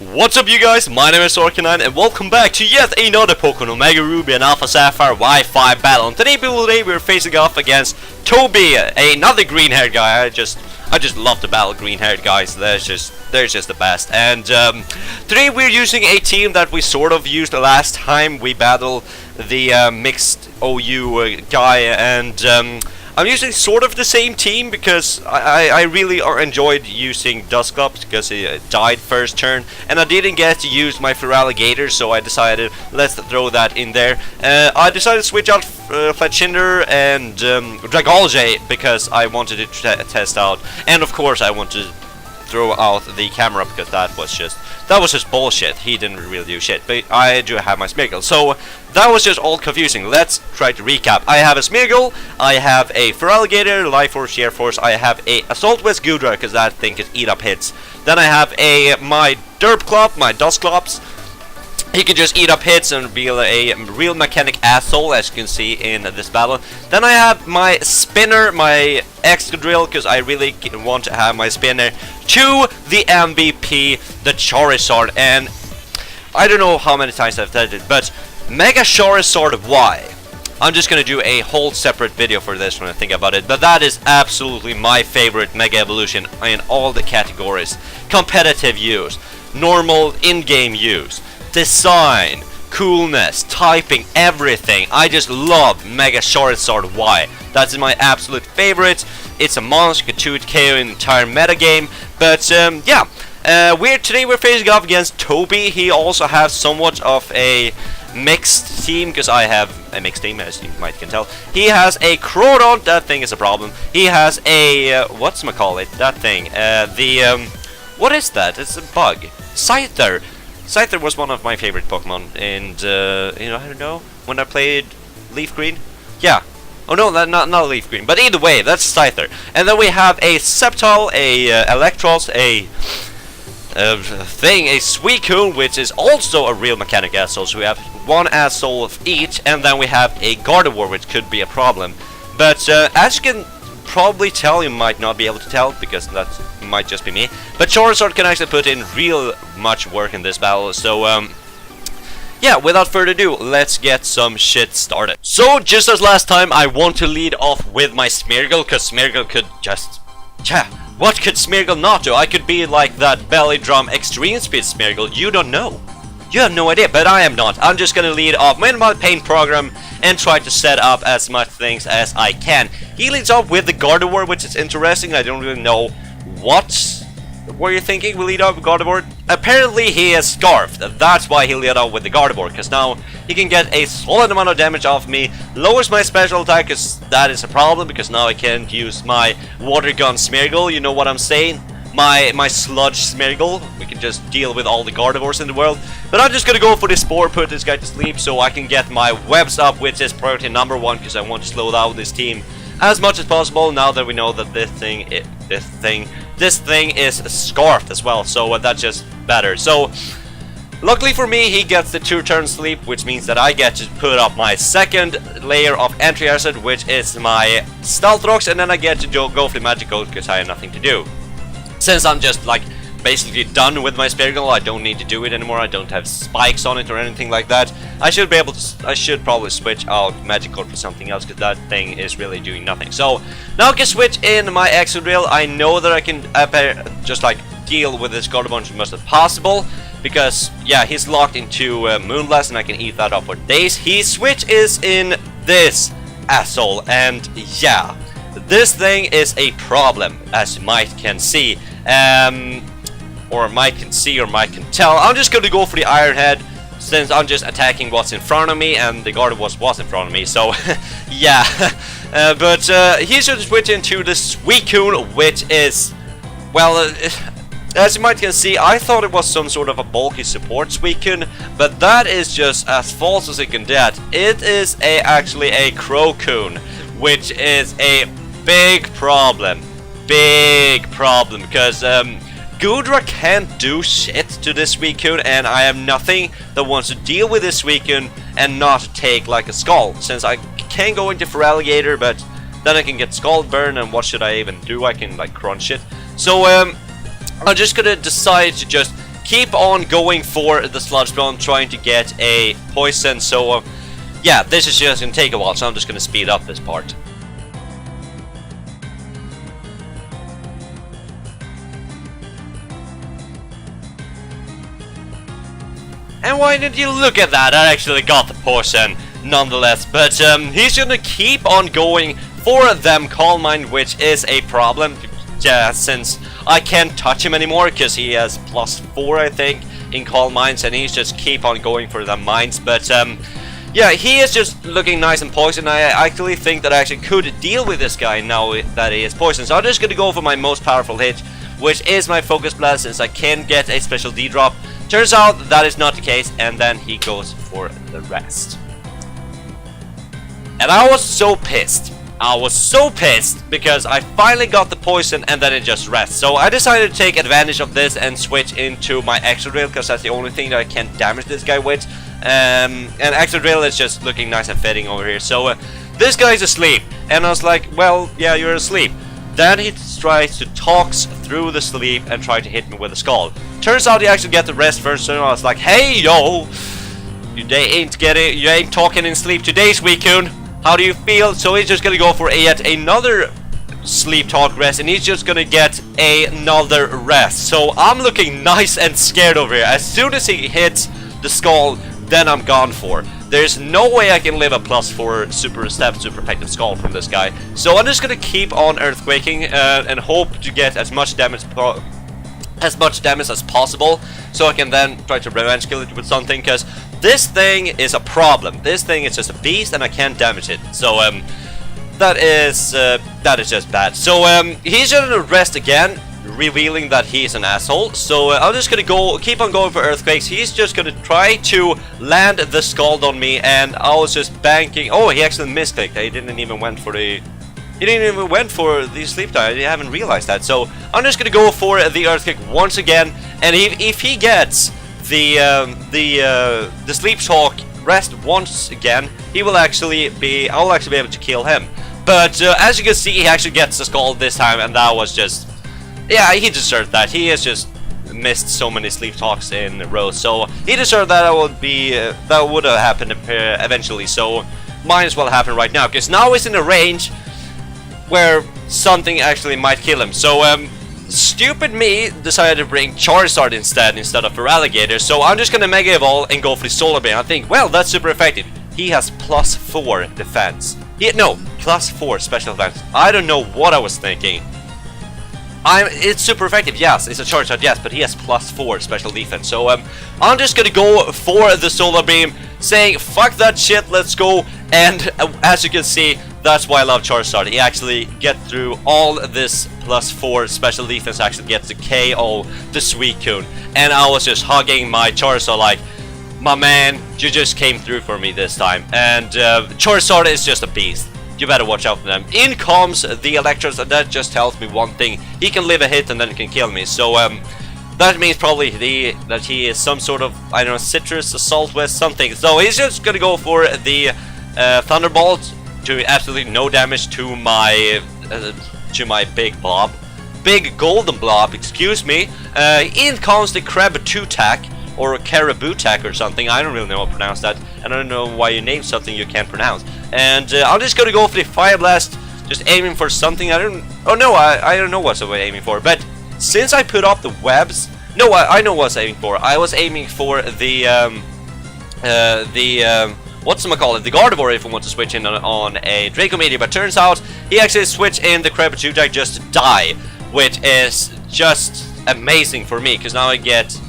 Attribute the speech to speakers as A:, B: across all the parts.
A: What's up, you guys? My name is Orcanine and welcome back to yet another Pokemon Omega Ruby and Alpha Sapphire Wi-Fi Battle. And today we're facing off against Toby, another green-haired guy. I just love to battle green-haired guys. They're just the best. And today we're using a team that we sort of used the last time we battled the mixed OU guy, and I'm using sort of the same team because I really enjoyed using Dusclops because it died first turn, and I didn't get to use my Feraligatr, so I decided let's throw that in there. I decided to switch out Fletchinder and Dragolge because I wanted to test out, and of course I wanted to throw out the camera because that was just bullshit. He didn't really do shit, but I do have my Smeargle, so that was just all confusing. Let's try to recap. I have a Smeargle, I have a Feraligatr, Life Force, Sheer Force, I have a Assault Vest Gudra because that thing can eat up hits. Then I have my Derpclop, my Dusclops. He can just eat up hits and be a real mechanic asshole, as you can see in this battle. Then I have my Spinner, my Excadrill, because I really want to have my Spinner, to the MVP, the Charizard. And I don't know how many times I've said it, but Mega Charizard Y. I'm just going to do a whole separate video for this when I think about it, but that is absolutely my favorite Mega Evolution in all the categories. Competitive use, normal in-game use, design, coolness, typing, everything. I just love Mega Charizard Y. That's my absolute favorite. It's a monster, can 2-hit KO in the entire metagame. But yeah, today we're facing off against Toby. He also has somewhat of a mixed team because I have a mixed team, as you might can tell. He has a Crawdon, that thing is a problem. He has a whatchamacallit, that thing. What is that? It's a bug. Scyther. Scyther was one of my favorite Pokemon, and you know, I don't know, when I played Leaf Green. Yeah. Oh no, not Leaf Green, but either way, that's Scyther. And then we have a Sceptile, a Electros, a Suicune, which is also a real mechanic asshole. So we have one asshole of each, and then we have a Gardevoir, which could be a problem. But as you can probably tell, you might not be able to tell because that might just be me, but Charizard can actually put in real much work in this battle. So yeah, without further ado, let's get some shit started. So just as last time, I want to lead off with my Smeargle, because Smeargle could just, what could Smeargle not do? I could be like that belly drum extreme speed Smeargle. You don't know. You have no idea, but I am not. I'm just gonna lead off with my paint program and try to set up as much things as I can. He leads off with the Gardevoir, which is interesting. I don't really know what were you thinking we lead off with Gardevoir. Apparently he is Scarfed. That's why he lead off with the Gardevoir, because now he can get a solid amount of damage off me, lowers my special attack, because that is a problem, because now I can't use my Water Gun Smeargle, you know what I'm saying? My Sludge Smeargle. We can just deal with all the Gardevoirs in the world. But I'm just gonna go for this Spore, put this guy to sleep, so I can get my webs up, which is priority number 1, because I want to slow down this team as much as possible, now that we know that this thing is Scarfed as well, so that's just better. So luckily for me, he gets the 2-turn sleep, which means that I get to put up my second layer of M Charizard, which is my Stealth Rocks, and then I get to go for the Magic-Oath because I have nothing to do. Since I'm just like basically done with my Smeargle, I don't need to do it anymore. I don't have spikes on it or anything like that. I should probably switch out Magikarp for something else, because that thing is really doing nothing. So now I can switch in my Excadrill. I know that I can just like deal with this Gardevoir as much as possible, because yeah, he's locked into Moonblast and I can eat that up for days. His switch is in this asshole, and yeah, this thing is a problem, as you might can see. Or might can see, or might can tell. I'm just gonna go for the Iron Head, since I'm just attacking what's in front of me, and the Gardevoir was in front of me, so yeah. But he should switch into the Suicune, which is, well, as you might can see, I thought it was some sort of a bulky support Suicune, but that is just as false as it can get. It is actually a Crocoon, which is a big problem, because Gudra can't do shit to this Suicune, and I have nothing that wants to deal with this Suicune and not take like a Scald, since I can go into Feraligatr, but then I can get Scald Burn, and what should I even do? I can like crunch it. So I'm just gonna decide to just keep on going for the Sludge Bomb, trying to get a poison. So yeah, this is just gonna take a while, so I'm just gonna speed up this part. And why did you look at that? I actually got the poison nonetheless, but he's gonna keep on going for them Calm Mind, which is a problem, since I can't touch him anymore because he has +4, I think, in Calm Minds, and he's just keep on going for the mines. But yeah, he is just looking nice and poisoned. I actually think that I actually could deal with this guy now that he is poisoned, so I'm just gonna go for my most powerful hit, which is my Focus Blast, since I can get a special D drop. Turns out that is not the case, and then he goes for the rest. And I was so pissed. I was so pissed because I finally got the poison and then it just rests. So I decided to take advantage of this and switch into my Extra Drill, because that's the only thing that I can damage this guy with. And Extra Drill is just looking nice and fitting over here. So this guy's asleep, and I was like, well, yeah, you're asleep. Then he tries to talk through the sleep and try to hit me with a skull. Turns out he actually get the rest first, so I was like, hey yo, you ain't talking in sleep today, Suicune. How do you feel? So he's just gonna go for yet another sleep talk rest, and he's just gonna get another rest. So I'm looking nice and scared over here. As soon as he hits the skull, then I'm gone for. There's no way I can live a +4 super effective skull from this guy. So I'm just gonna keep on earthquaking and hope to get as much damage as possible, so I can then try to revenge kill it with something, because this thing is a problem. This thing is just a beast and I can't damage it. So that is just bad. So he's gonna rest again, revealing that he's an asshole. So I'm just gonna keep on going for earthquakes. He's just gonna try to land the scald on me, and I was just banking. Oh, he actually misclicked. He didn't even went for the sleep time. I haven't realized that. So I'm just gonna go for the earthquake once again, and if he gets the sleep talk rest once again, I'll actually be able to kill him. But as you can see, he actually gets the skull this time, and that was just, yeah, he deserved that. He has just missed so many sleep talks in a row, so he deserved that. That would have happened eventually. So might as well happen right now, because now he's in a range where something actually might kill him. So stupid me decided to bring Charizard instead of Feraligatr. So I'm just gonna Mega Evolve and go for the Solar Beam. I think, well, that's super effective. He has +4 defense. No, +4 special defense. I don't know what I was thinking. It's super effective, yes. It's a Charizard, yes, but he has +4 special defense. So I'm just gonna go for the Solar Beam, saying fuck that shit, let's go. And as you can see, that's why I love Charizard. He actually get through all this +4 special defense, actually gets the KO the Suicune. And I was just hugging my Charizard like, my man, you just came through for me this time. And Charizard is just a beast. You better watch out for them. In comes the Electros, and that just tells me one thing. He can live a hit and then he can kill me. So that means probably that he is some sort of, I don't know, Citrus, Assault West, something. So he's just gonna go for the Thunderbolt, doing absolutely no damage to my big golden blob, excuse me. In comes the Caribou Tack, or Caribou Tack or something. I don't really know how to pronounce that, and I don't know why you named something you can't pronounce. And I'm just gonna go for the Fire Blast, just aiming for something. I don't know what I was aiming for, but since I put up the webs, no, I know what I was aiming for. I was aiming for the whatchamacallit, the Gardevoir, if I want to switch in on a Draco Meteor, but turns out he actually switched in the Caribou Tack just to die, which is just amazing for me, because now he gets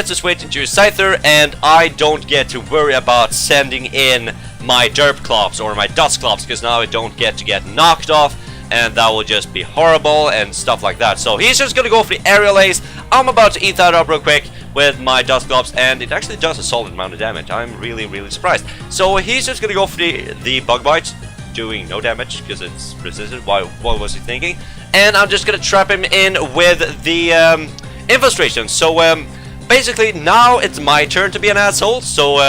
A: to switch into his Scyther, and I don't get to worry about sending in my Derp Clops or my Dust Clops, because now I don't get to get knocked off, and that will just be horrible and stuff like that. So he's just gonna go for the Aerial Ace. I'm about to eat that up real quick with my Dust Gloves, and it actually does a solid amount of damage. I'm really surprised. So he's just gonna go for the Bug Bite, doing no damage because it's resisted. What was he thinking? And I'm just gonna trap him in with the Infiltration. So basically now it's my turn to be an asshole. So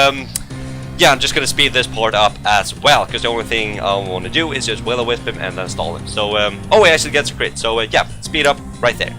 A: yeah, I'm just gonna speed this part up as well, because the only thing I want to do is just Will-O-Wisp him and then stall him. So oh, he actually gets a crit. So yeah, speed up right there.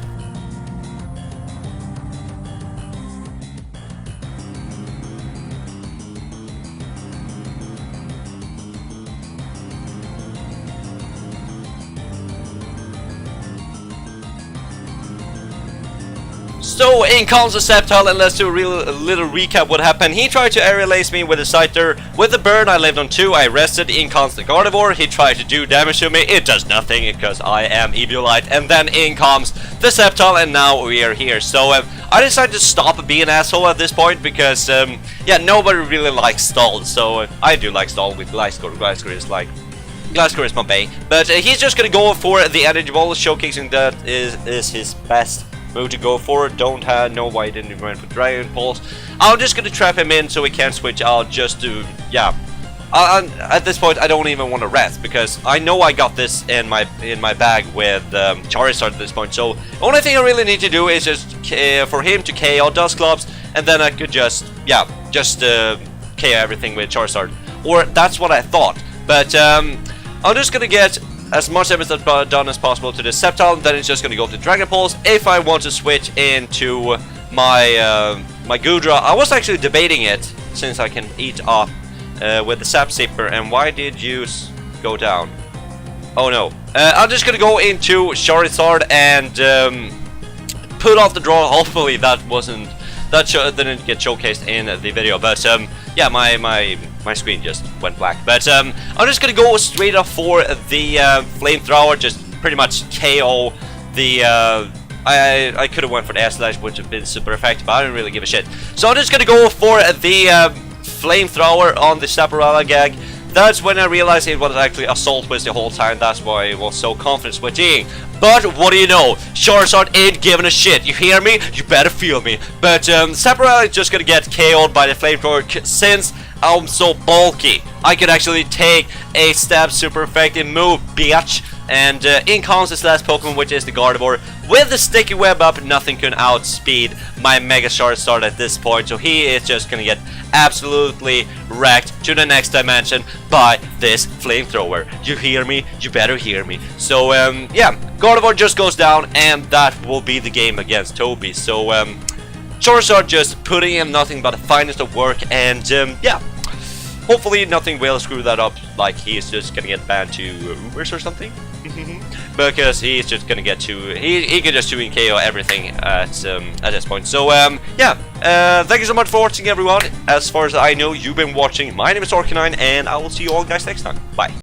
A: So in comes the Sapphire, and let's do a little recap what happened. He tried to aerial ace me with a Scyther. With the burn I lived on 2, I rested. In comes the Gardevoir, he tried to do damage to me. It does nothing because I am Eviolite. And then in comes the Sapphire, and now we are here. So I decided to stop being an asshole at this point because yeah, nobody really likes stall. So I do like stall with Gliscor. Gliscor is my bae. But he's just gonna go for the energy ball, showcasing that is his best move to go for. Don't know why he didn't run for Dragon Pulse. I'm just gonna trap him in so he can't switch out just to, yeah. At this point I don't even want to rest because I know I got this in my bag with Charizard at this point. So the only thing I really need to do is just for him to KO Dusclops, and then I could just, yeah, just KO everything with Charizard. Or that's what I thought. But I'm just gonna get as much damage done as possible to the Sceptile, then it's just gonna go to Dragon Pulse. If I want to switch into my my Gudra, I was actually debating it since I can eat up with the Sap Zipper. And why did you go down? Oh no. I'm just gonna go into Charizard and put off the draw. Hopefully that didn't get showcased in the video, but yeah, my screen just went black. But I'm just gonna go straight up for the flamethrower, just pretty much KO the I could have went for the air slash, which would have been super effective, but I didn't really give a shit. So I'm just gonna go for the flamethrower on the Sapphire gag. That's when I realized it was actually Assault Whistle the whole time. That's why I was so confident switching. But what do you know? Charizard ain't giving a shit. You hear me? You better feel me. But Sapphire is just gonna get KO'd by the flamethrower since I'm so bulky. I could actually take a stab super effective move, bitch. And in comes this last Pokemon, which is the Gardevoir. With the sticky web up, nothing can outspeed my Mega Charizard at this point. So he is just gonna get absolutely wrecked to the next dimension by this flamethrower. You hear me? You better hear me. So yeah, Gardevoir just goes down, and that will be the game against Toby. So Charizard just putting in nothing but the finest of work, and yeah, hopefully nothing will screw that up, like he's just gonna get banned to Ubers or something. Because he's just gonna get to, he can just 2 KO everything at this point. So yeah, thank you so much for watching, everyone. As far as I know, you've been watching. My name is Orcanine, and I will see you all guys next time. Bye.